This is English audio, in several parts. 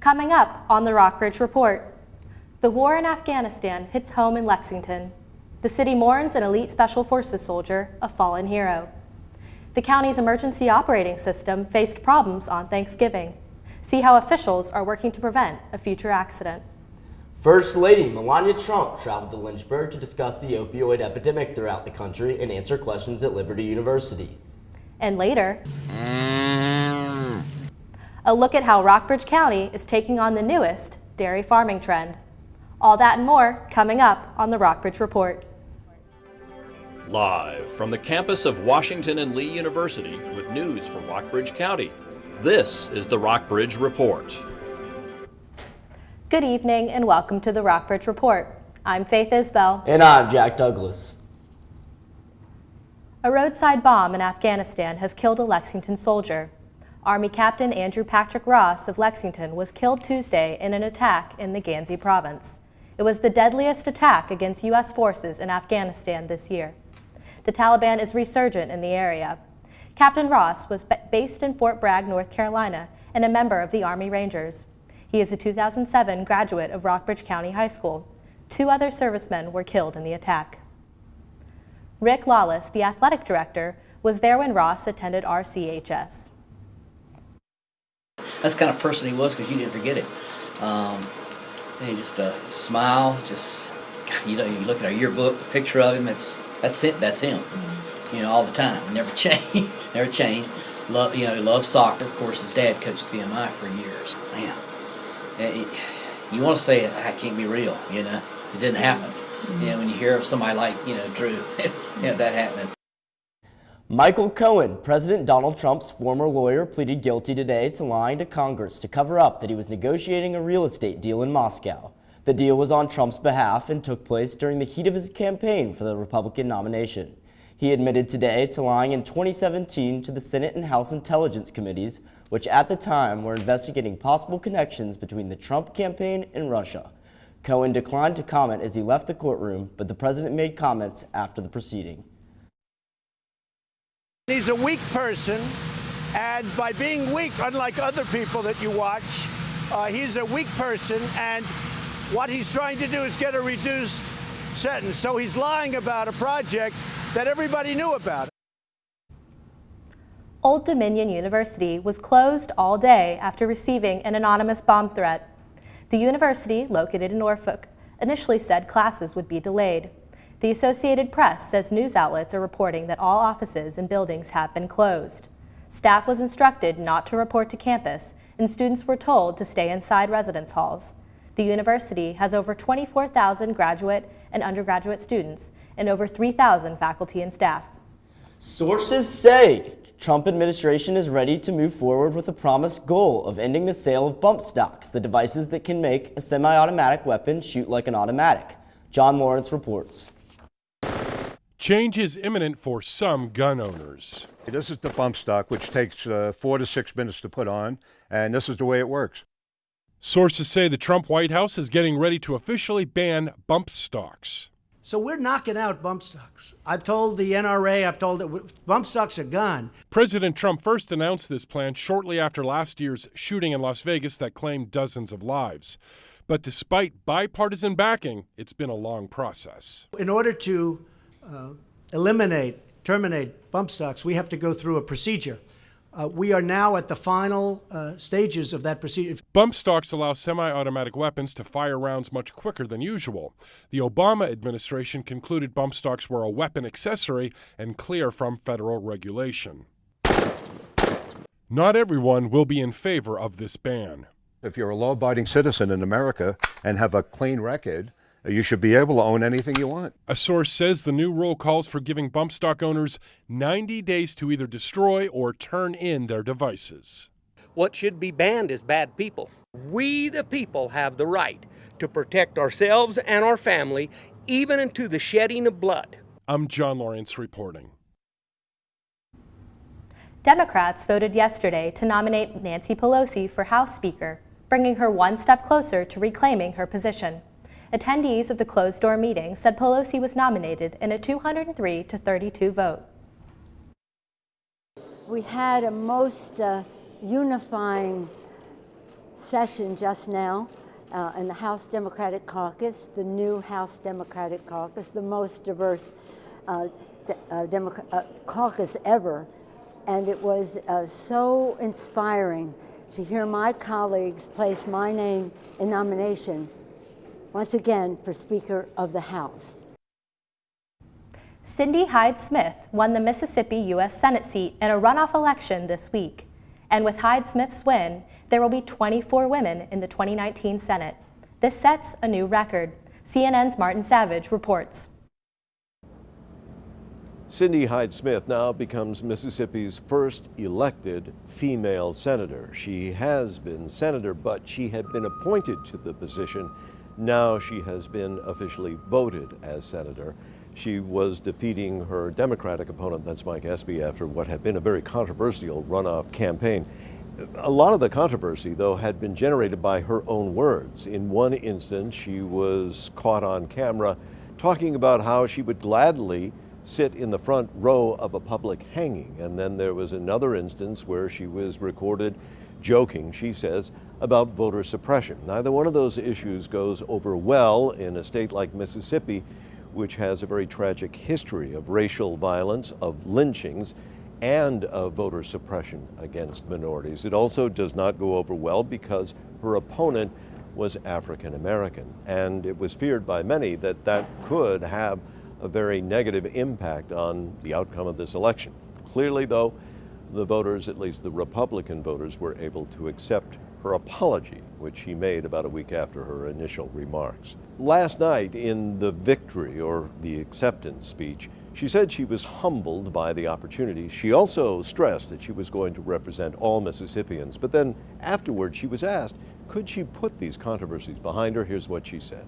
Coming up on the Rockbridge Report, the war in Afghanistan hits home in Lexington. The city mourns an elite Special Forces soldier, a fallen hero. The county's emergency operating system faced problems on Thanksgiving. See how officials are working to prevent a future accident. First Lady Melania Trump traveled to Lynchburg to discuss the opioid epidemic throughout the country and answer questions at Liberty University. And later, a look at how Rockbridge County is taking on the newest dairy farming trend. All that and more coming up on the Rockbridge Report. Live from the campus of Washington and Lee University with news from Rockbridge County, this is the Rockbridge Report. Good evening and welcome to the Rockbridge Report. I'm Faith Isbell. And I'm Jack Douglas. A roadside bomb in Afghanistan has killed a Lexington soldier. Army Captain Andrew Patrick Ross of Lexington was killed Tuesday in an attack in the Ghazni province. It was the deadliest attack against U.S. forces in Afghanistan this year. The Taliban is resurgent in the area. Captain Ross was based in Fort Bragg, North Carolina, and a member of the Army Rangers. He is a 2007 graduate of Rockbridge County High School. 2 other servicemen were killed in the attack. Rick Lawless, the athletic director, was there when Ross attended RCHS. That's the kind of person he was, because you didn't forget it. He just smile, just, you look at our yearbook, the picture of him, that's it, that's him. All the time, never changed, never changed. He loves soccer. Of course, his dad coached BMI for years. Man, you want to say it can't be real, it didn't happen. When you hear of somebody like, Drew, that happening. Michael Cohen, President Donald Trump's former lawyer, pleaded guilty today to lying to Congress to cover up that he was negotiating a real estate deal in Moscow. The deal was on Trump's behalf and took place during the heat of his campaign for the Republican nomination. He admitted today to lying in 2017 to the Senate and House Intelligence Committees, which at the time were investigating possible connections between the Trump campaign and Russia. Cohen declined to comment as he left the courtroom, but the president made comments after the proceeding. He's a weak person, and by being weak, unlike other people that you watch, he's a weak person, and what he's trying to do is get a reduced sentence. So he's lying about a project that everybody knew about. Old Dominion University was closed all day after receiving an anonymous bomb threat. The university, located in Norfolk, initially said classes would be delayed. The Associated Press says news outlets are reporting that all offices and buildings have been closed. Staff was instructed not to report to campus, and students were told to stay inside residence halls. The university has over 24,000 graduate and undergraduate students and over 3,000 faculty and staff. Sources say Trump administration is ready to move forward with the promised goal of ending the sale of bump stocks, the devices that can make a semi-automatic weapon shoot like an automatic. John Lawrence reports. Change is imminent for some gun owners. This is the bump stock, which takes 4 to 6 minutes to put on, and this is the way it works. Sources say the Trump White House is getting ready to officially ban bump stocks. So we're knocking out bump stocks. I've told the NRA, I've told that bump stocks are gone. President Trump first announced this plan shortly after last year's shooting in Las Vegas that claimed dozens of lives. But despite bipartisan backing, it's been a long process. In order to terminate bump stocks, we have to go through a procedure. We are now at the final stages of that procedure. Bump stocks allow semi-automatic weapons to fire rounds much quicker than usual. The Obama administration concluded bump stocks were a weapon accessory and clear from federal regulation. Not everyone will be in favor of this ban. If you're a law-abiding citizen in America and have a clean record, you should be able to own anything you want. A source says the new rule calls for giving bump stock owners 90 days to either destroy or turn in their devices. What should be banned is bad people. We, the people, have the right to protect ourselves and our family, even into the shedding of blood. I'm John Lawrence reporting. Democrats voted yesterday to nominate Nancy Pelosi for House Speaker, bringing her one step closer to reclaiming her position. Attendees of the closed-door meeting said Pelosi was nominated in a 203-32 vote. We had a most unifying session just now in the House Democratic Caucus, the new House Democratic Caucus, the most diverse caucus ever. And it was so inspiring to hear my colleagues place my name in nomination once again for Speaker of the House. Cindy Hyde-Smith won the Mississippi U.S. Senate seat in a runoff election this week. And with Hyde-Smith's win, there will be 24 women in the 2019 Senate. This sets a new record. CNN's Martin Savage reports. Cindy Hyde-Smith now becomes Mississippi's first elected female senator. She has been senator, but she had been appointed to the position. Now she has been officially voted as senator. She was defeating her Democratic opponent, that's Mike Espy, after what had been a very controversial runoff campaign. A lot of the controversy, though, had been generated by her own words. In one instance, she was caught on camera talking about how she would gladly sit in the front row of a public hanging. And then there was another instance where she was recorded joking, she says, about voter suppression. Neither one of those issues goes over well in a state like Mississippi, which has a very tragic history of racial violence, of lynchings, and of voter suppression against minorities. It also does not go over well because her opponent was African American, and it was feared by many that that could have a very negative impact on the outcome of this election. Clearly, though, the voters, at least the Republican voters, were able to accept her apology, which she made about a week after her initial remarks. Last night in the victory or the acceptance speech, she said she was humbled by the opportunity. She also stressed that she was going to represent all Mississippians. But then afterward, she was asked, could she put these controversies behind her? Here's what she said.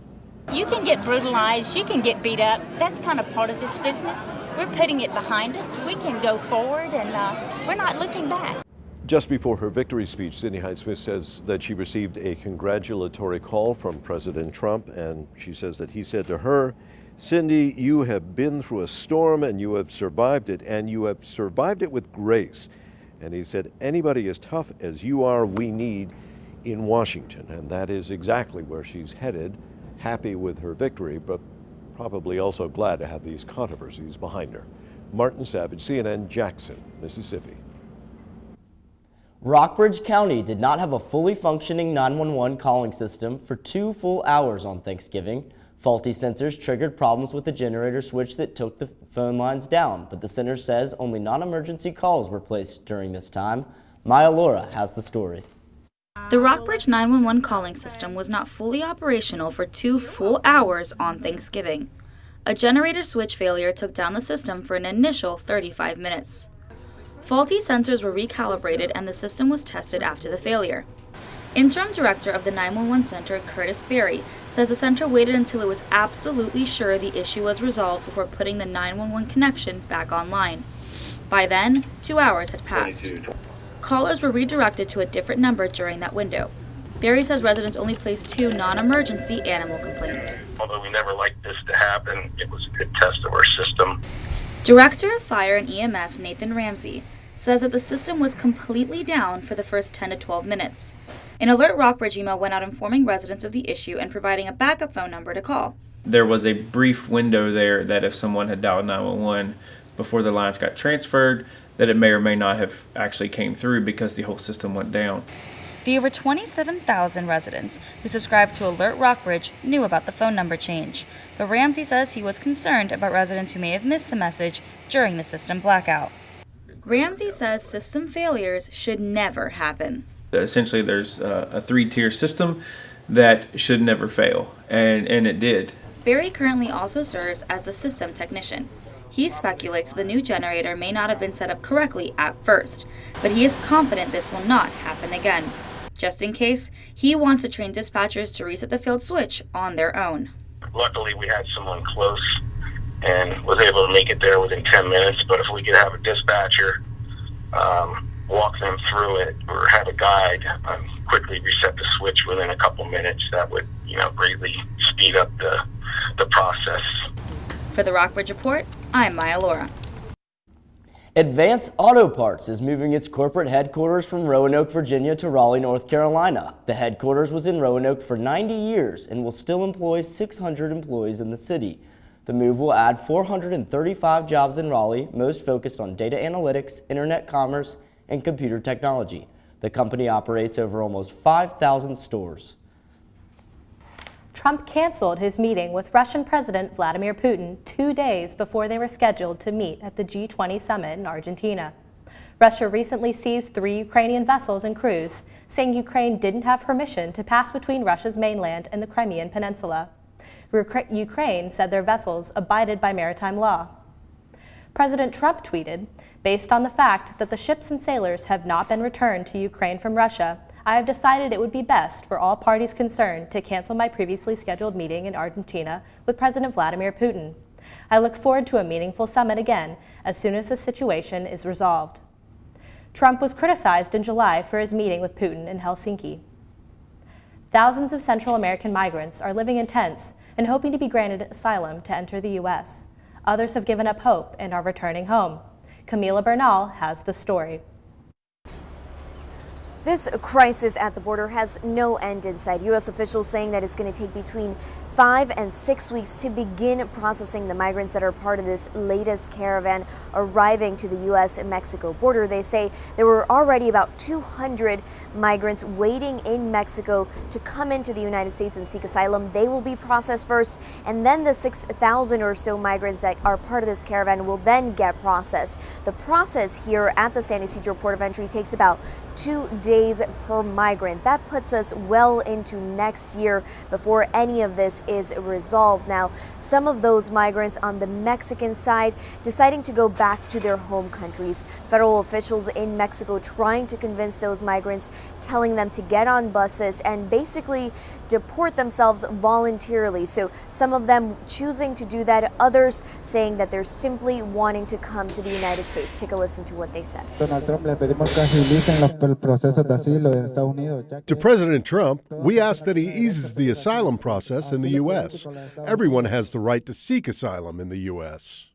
You can get brutalized, you can get beat up. That's kind of part of this business. We're putting it behind us. We can go forward, and we're not looking back. Just before her victory speech, Cindy Hyde-Smith says that she received a congratulatory call from President Trump, and she says that he said to her, Cindy, you have been through a storm and you have survived it, and you have survived it with grace. And he said, anybody as tough as you are, we need in Washington. And that is exactly where she's headed, happy with her victory, but probably also glad to have these controversies behind her. Martin Savage, CNN, Jackson, Mississippi. Rockbridge County did not have a fully functioning 911 calling system for 2 full hours on Thanksgiving. Faulty sensors triggered problems with the generator switch that took the phone lines down, but the center says only non-emergency calls were placed during this time. Maya Laura has the story. The Rockbridge 911 calling system was not fully operational for 2 full hours on Thanksgiving. A generator switch failure took down the system for an initial 35 minutes. Faulty sensors were recalibrated and the system was tested after the failure. Interim Director of the 911 Center, Curtis Berry, says the center waited until it was absolutely sure the issue was resolved before putting the 911 connection back online. By then, 2 hours had passed. Callers were redirected to a different number during that window. Berry says residents only placed 2 non-emergency animal complaints. Although we never liked this to happen, it was a good test of our system. Director of Fire and EMS Nathan Ramsey says that the system was completely down for the first 10 to 12 minutes. An Alert Rockbridge email went out informing residents of the issue and providing a backup phone number to call. There was a brief window there that if someone had dialed 911 before the lines got transferred, that it may or may not have actually came through because the whole system went down. The over 27,000 residents who subscribed to Alert Rockbridge knew about the phone number change, but Ramsey says he was concerned about residents who may have missed the message during the system blackout. Ramsey says system failures should never happen. Essentially, there's a 3-tier system that should never fail, and it did. Berry currently also serves as the system technician. He speculates the new generator may not have been set up correctly at first, but he is confident this will not happen again. Just in case, he wants to train dispatchers to reset the failed switch on their own. Luckily, we had someone close and was able to make it there within 10 minutes, but if we could have a dispatcher walk them through it or have a guide quickly reset the switch within a couple minutes, that would greatly speed up the process. For the Rockbridge Report, I'm Maya Laura. Advance Auto Parts is moving its corporate headquarters from Roanoke, Virginia to Raleigh, North Carolina. The headquarters was in Roanoke for 90 years and will still employ 600 employees in the city. The move will add 435 jobs in Raleigh, most focused on data analytics, internet commerce, and computer technology. The company operates over almost 5,000 stores. Trump canceled his meeting with Russian President Vladimir Putin 2 days before they were scheduled to meet at the G20 summit in Argentina. Russia recently seized 3 Ukrainian vessels and crews, saying Ukraine didn't have permission to pass between Russia's mainland and the Crimean Peninsula. Ukraine said their vessels abided by maritime law. President Trump tweeted, "Based on the fact that the ships and sailors have not been returned to Ukraine from Russia, I have decided it would be best for all parties concerned to cancel my previously scheduled meeting in Argentina with President Vladimir Putin. I look forward to a meaningful summit again as soon as the situation is resolved." Trump was criticized in July for his meeting with Putin in Helsinki. Thousands of Central American migrants are living in tents and hoping to be granted asylum to enter the U.S. Others have given up hope and are returning home. Camila Bernal has the story. This crisis at the border has no end in sight. U.S. officials saying that it's going to take between 5 and 6 weeks to begin processing the migrants that are part of this latest caravan arriving to the U.S. and Mexico border. They say there were already about 200 migrants waiting in Mexico to come into the United States and seek asylum. They will be processed first, and then the 6,000 or so migrants that are part of this caravan will then get processed. The process here at the San Ysidro Port of Entry takes about 2 days per migrant. That puts us well into next year before any of this is resolved. Now, some of those migrants on the Mexican side deciding to go back to their home countries. Federal officials in Mexico trying to convince those migrants, telling them to get on buses and basically deport themselves voluntarily. So some of them choosing to do that, others saying that they're simply wanting to come to the United States. Take a listen to what they said. To President Trump, we ask that he eases the asylum process in the U.S. Everyone has the right to seek asylum in the U.S.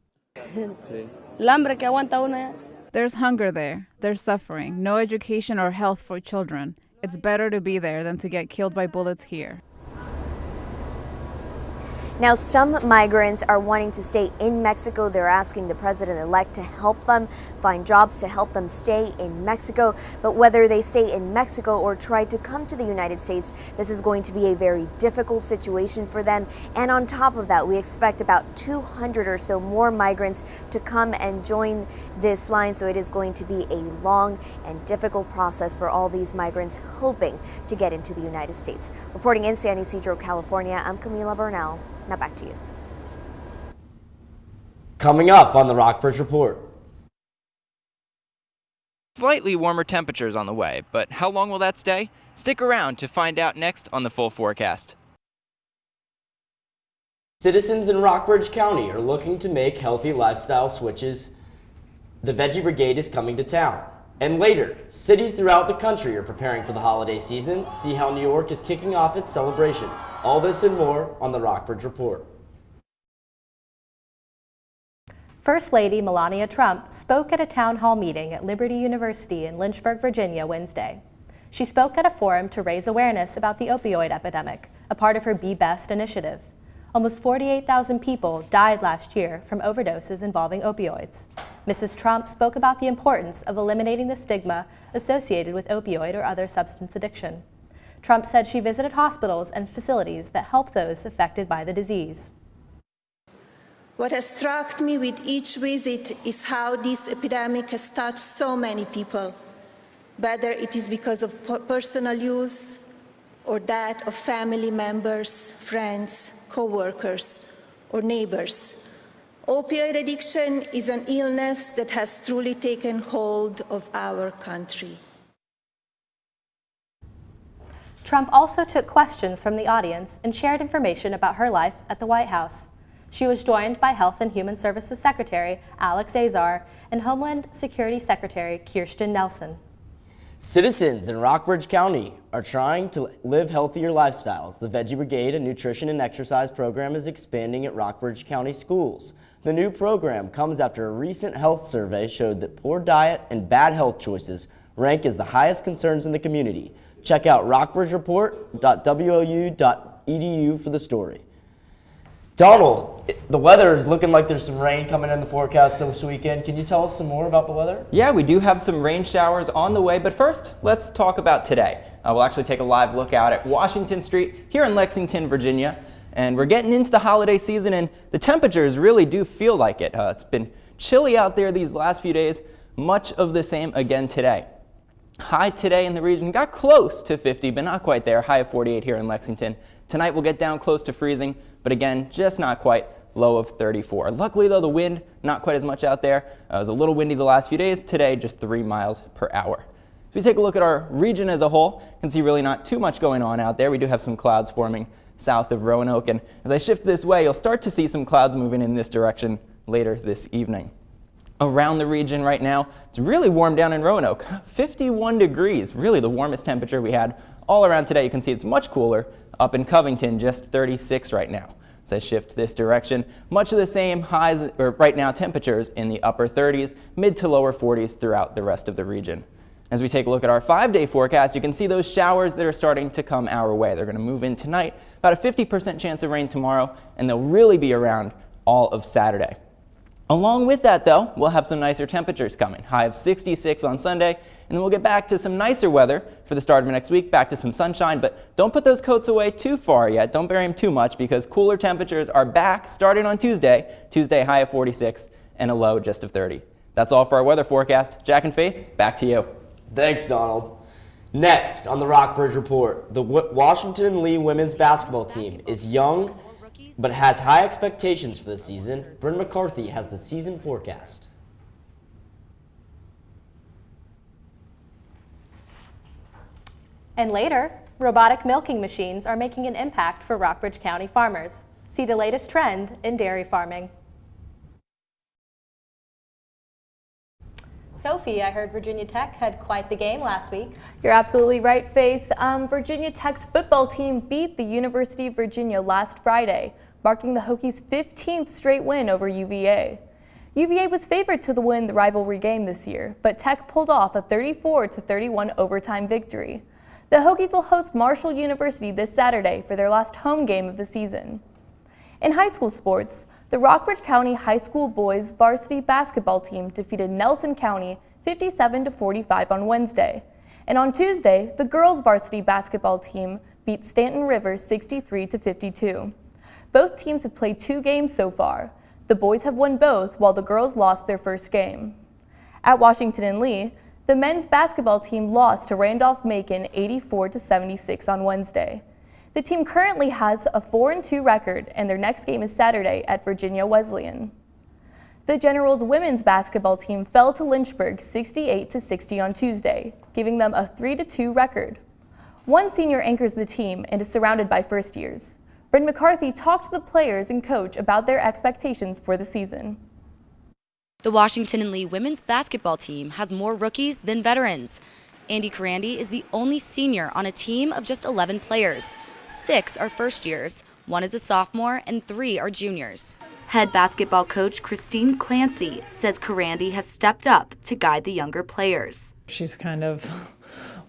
There's hunger there. There's suffering. No education or health for children. It's better to be there than to get killed by bullets here. Now, some migrants are wanting to stay in Mexico. They're asking the president-elect to help them find jobs, to help them stay in Mexico. But whether they stay in Mexico or try to come to the United States, this is going to be a very difficult situation for them. And on top of that, we expect about 200 or so more migrants to come and join this line. So it is going to be a long and difficult process for all these migrants hoping to get into the United States. Reporting in San Ysidro, California, I'm Camila Bernal. Now back to you. Coming up on the Rockbridge Report. Slightly warmer temperatures on the way, but how long will that stay? Stick around to find out next on the full forecast. Citizens in Rockbridge County are looking to make healthy lifestyle switches. The Veggie Brigade is coming to town. And later, cities throughout the country are preparing for the holiday season. See how New York is kicking off its celebrations. All this and more on the Rockbridge Report. First Lady Melania Trump spoke at a town hall meeting at Liberty University in Lynchburg, Virginia, Wednesday. She spoke at a forum to raise awareness about the opioid epidemic, a part of her Be Best initiative. Almost 48,000 people died last year from overdoses involving opioids. Mrs. Trump spoke about the importance of eliminating the stigma associated with opioid or other substance addiction. Trump said she visited hospitals and facilities that help those affected by the disease. What has struck me with each visit is how this epidemic has touched so many people, whether it is because of personal use or that of family members, friends, co-workers, or neighbors. Opioid addiction is an illness that has truly taken hold of our country. Trump also took questions from the audience and shared information about her life at the White House. She was joined by Health and Human Services Secretary Alex Azar and Homeland Security Secretary Kirstjen Nielsen. Citizens in Rockbridge County are trying to live healthier lifestyles. The Veggie Brigade, a nutrition and exercise program, is expanding at Rockbridge County schools. The new program comes after a recent health survey showed that poor diet and bad health choices rank as the highest concerns in the community. Check out rockbridgereport.wou.edu for the story. Donald, the weather is looking like there's some rain coming in the forecast this weekend. Can you tell us some more about the weather? Yeah, we do have some rain showers on the way, but first, let's talk about today. We'll actually take a live look out at Washington Street here in Lexington, Virginia. And we're getting into the holiday season, and the temperatures really do feel like it. It's been chilly out there these last few days, much of the same again today. High today in the region got close to 50, but not quite there. High of 48 here in Lexington. Tonight we'll get down close to freezing, but again, just not quite. Low of 34. Luckily though, the wind, not quite as much out there. It was a little windy the last few days. Today, just 3 miles per hour. If we take a look at our region as a whole, you can see really not too much going on out there. We do have some clouds forming south of Roanoke, and as I shift this way, you'll start to see some clouds moving in this direction later this evening. Around the region right now, it's really warm down in Roanoke. 51 degrees, really the warmest temperature we had all around today. You can see it's much cooler. Up in Covington, just 36 right now. As I shift this direction, much of the same highs, or right now temperatures in the upper 30s, mid to lower 40s throughout the rest of the region. As we take a look at our 5-day forecast, you can see those showers that are starting to come our way. They're going to move in tonight, about a 50% chance of rain tomorrow, and they'll really be around all of Saturday. Along with that though, we'll have some nicer temperatures coming. High of 66 on Sunday, and then we'll get back to some nicer weather for the start of next week, back to some sunshine, but don't put those coats away too far yet. Don't bury them too much because cooler temperatures are back starting on Tuesday. Tuesday high of 46 and a low just of 30. That's all for our weather forecast. Jack and Faith, back to you. Thanks, Donald. Next on the Rockbridge Report, the Washington and Lee women's basketball team is young but has high expectations for the season. Bryn McCarthy has the season forecast. And later, robotic milking machines are making an impact for Rockbridge County farmers. See the latest trend in dairy farming. Sophie, I heard Virginia Tech had quite the game last week. You're absolutely right, Faith. Virginia Tech's football team beat the University of Virginia last Friday, marking the Hokies' 15th straight win over UVA. UVA was favored to win the rivalry game this year, but Tech pulled off a 34-31 overtime victory. The Hokies will host Marshall University this Saturday for their last home game of the season. In high school sports, the Rockbridge County High School boys varsity basketball team defeated Nelson County 57-45 on Wednesday. And on Tuesday, the girls varsity basketball team beat Stanton River 63-52. Both teams have played 2 games so far. The boys have won both while the girls lost their first game. At Washington and Lee, the men's basketball team lost to Randolph-Macon 84-76 on Wednesday. The team currently has a 4-2 record, and their next game is Saturday at Virginia Wesleyan. The Generals women's basketball team fell to Lynchburg 68-60 on Tuesday, giving them a 3-2 record. One senior anchors the team and is surrounded by first years. Bryn McCarthy talked to the players and coach about their expectations for the season. The Washington and Lee women's basketball team has more rookies than veterans. Andy Carandi is the only senior on a team of just 11 players. 6 are first years, 1 is a sophomore, and 3 are juniors. Head basketball coach Christine Clancy says Carandi has stepped up to guide the younger players. She's kind of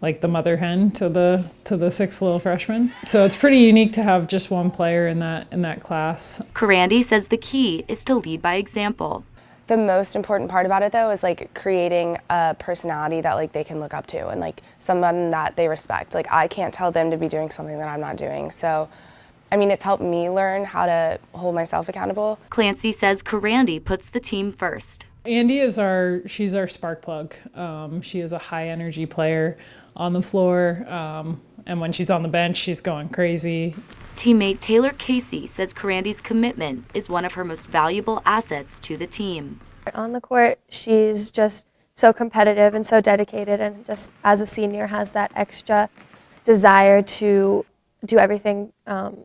like the mother hen to the 6 little freshmen. So it's pretty unique to have just one player in that class. Carandi says the key is to lead by example. The most important part about it, though, is like creating a personality that like they can look up to and like someone that they respect. Like I can't tell them to be doing something that I'm not doing. So, I mean, it's helped me learn how to hold myself accountable. Clancy says Carandi puts the team first. Andy she's our spark plug. She is a high energy player on the floor. And when she's on the bench, she's going crazy. Teammate Taylor Casey says Carandi's commitment is one of her most valuable assets to the team. On the court, she's just so competitive and so dedicated, and just as a senior has that extra desire to do everything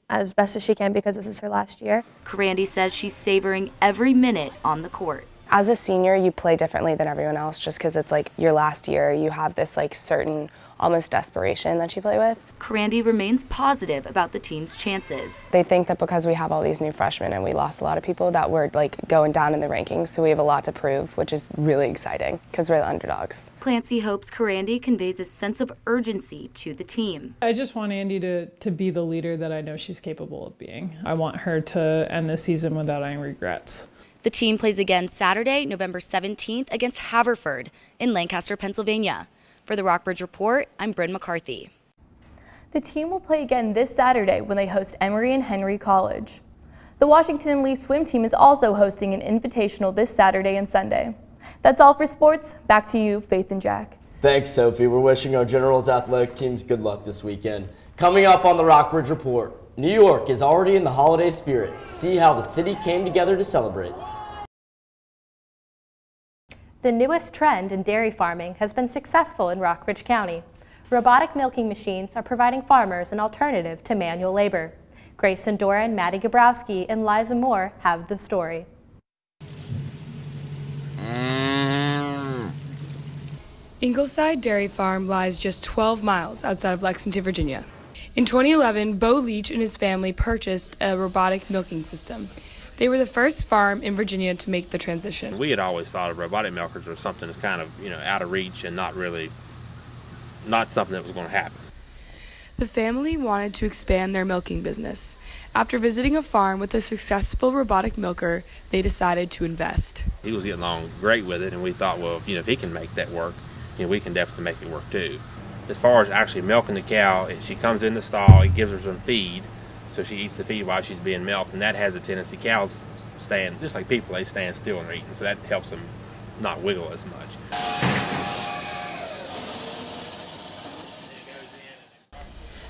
as best as she can because this is her last year. Carandi says she's savoring every minute on the court. As a senior, you play differently than everyone else just because it's like your last year. You have this like certain almost desperation that you play with. Carandy remains positive about the team's chances. They think that because we have all these new freshmen and we lost a lot of people that we're like going down in the rankings, so we have a lot to prove, which is really exciting because we're the underdogs. Clancy hopes Carandy conveys a sense of urgency to the team. I just want Andy to be the leader that I know she's capable of being. I want her to end the season without any regrets. The team plays again Saturday, November 17th against Haverford in Lancaster, Pennsylvania. For the Rockbridge Report, I'm Bryn McCarthy. The team will play again this Saturday when they host Emory and Henry College. The Washington and Lee swim team is also hosting an invitational this Saturday and Sunday. That's all for sports. Back to you, Faith and Jack. Thanks, Sophie. We're wishing our Generals athletic teams good luck this weekend. Coming up on the Rockbridge Report, New York is already in the holiday spirit. See how the city came together to celebrate. The newest trend in dairy farming has been successful in Rockbridge County. Robotic milking machines are providing farmers an alternative to manual labor. Grayson Doran, Maddie Gabrowski, and Liza Moore have the story. Ingleside Dairy Farm lies just 12 miles outside of Lexington, Virginia. In 2011, Bo Leach and his family purchased a robotic milking system. They were the first farm in Virginia to make the transition. We had always thought of robotic milkers were something that's kind of, out of reach and not something that was going to happen. The family wanted to expand their milking business. After visiting a farm with a successful robotic milker, they decided to invest. He was getting along great with it, and we thought, well, if he can make that work, we can definitely make it work too. As far as actually milking the cow, she comes in the stall, it gives her some feed. So she eats the feed while she's being milked, and that has a tendency, cows stand, just like people, they stand still and are eating, so that helps them not wiggle as much.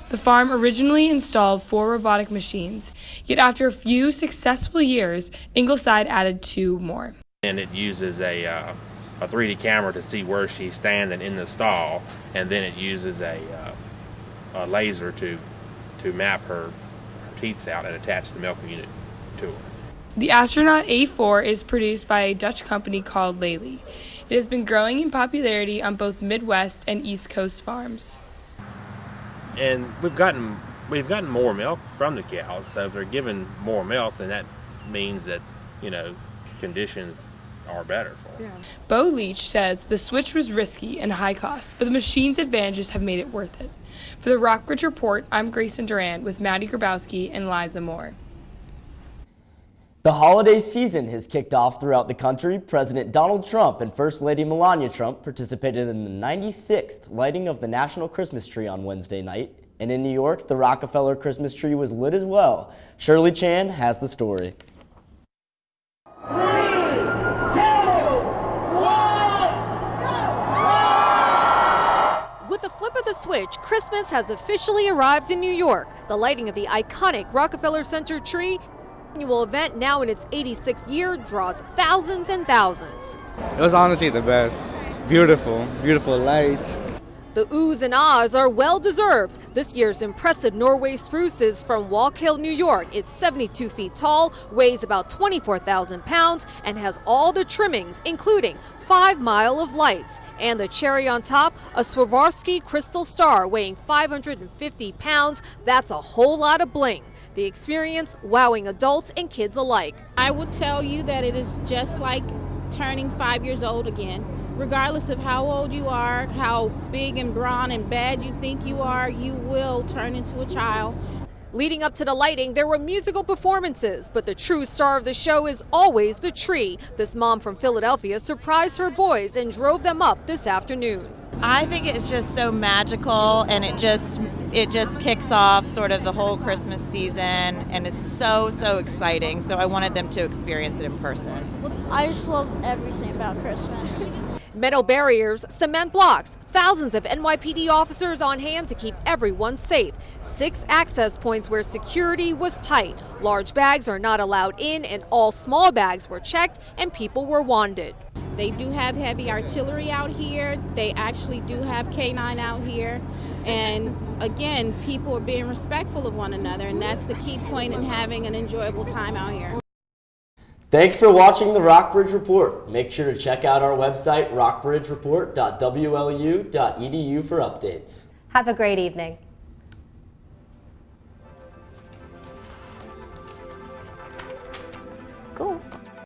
The farm originally installed 4 robotic machines, yet after a few successful years, Ingleside added 2 more. And it uses a 3D camera to see where she's standing in the stall, and then it uses a laser to map her teats out and attach the milking unit to her. The Astronaut A4 is produced by a Dutch company called Lely. It has been growing in popularity on both Midwest and East Coast farms. And we've gotten more milk from the cows, so if they're giving more milk, then that means that, conditions are better for them. Bo Leach says the switch was risky and high cost, but the machine's advantages have made it worth it. For the Rockbridge Report, I'm Grayson Duran with Maddie Grabowski and Liza Moore. The holiday season has kicked off throughout the country. President Donald Trump and First Lady Melania Trump participated in the 96th lighting of the National Christmas Tree on Wednesday night. And in New York, the Rockefeller Christmas tree was lit as well. Shirley Chan has the story. With the flip of the switch, Christmas has officially arrived in New York. The lighting of the iconic Rockefeller Center tree, annual event now in its 86th year, draws thousands and thousands. It was honestly the best. Beautiful, beautiful lights. The oohs and ahs are well deserved. This year's impressive Norway spruce is from Walk Hill, New York. It's 72 feet tall, weighs about 24,000 pounds, and has all the trimmings, including 5 miles of lights. And the cherry on top, a Swarovski crystal star weighing 550 pounds. That's a whole lot of bling. The experience wowing adults and kids alike. I would tell you that it is just like turning 5 years old again. Regardless of how old you are, how big and brawn and bad you think you are, you will turn into a child. Leading up to the lighting, there were musical performances, but the true star of the show is always the tree. This mom from Philadelphia surprised her boys and drove them up this afternoon. I think it's just so magical, and it just kicks off sort of the whole Christmas season, and it's so exciting. So I wanted them to experience it in person. I just love everything about Christmas. Metal barriers, cement blocks, thousands of NYPD officers on hand to keep everyone safe. 6 access points where security was tight. Large bags are not allowed in, and all small bags were checked and people were wanded. They do have heavy artillery out here. They actually do have K9 out here. And again, people are being respectful of one another, and that's the key point in having an enjoyable time out here. Thanks for watching the Rockbridge Report. Make sure to check out our website, rockbridgereport.wlu.edu for updates. Have a great evening. Cool.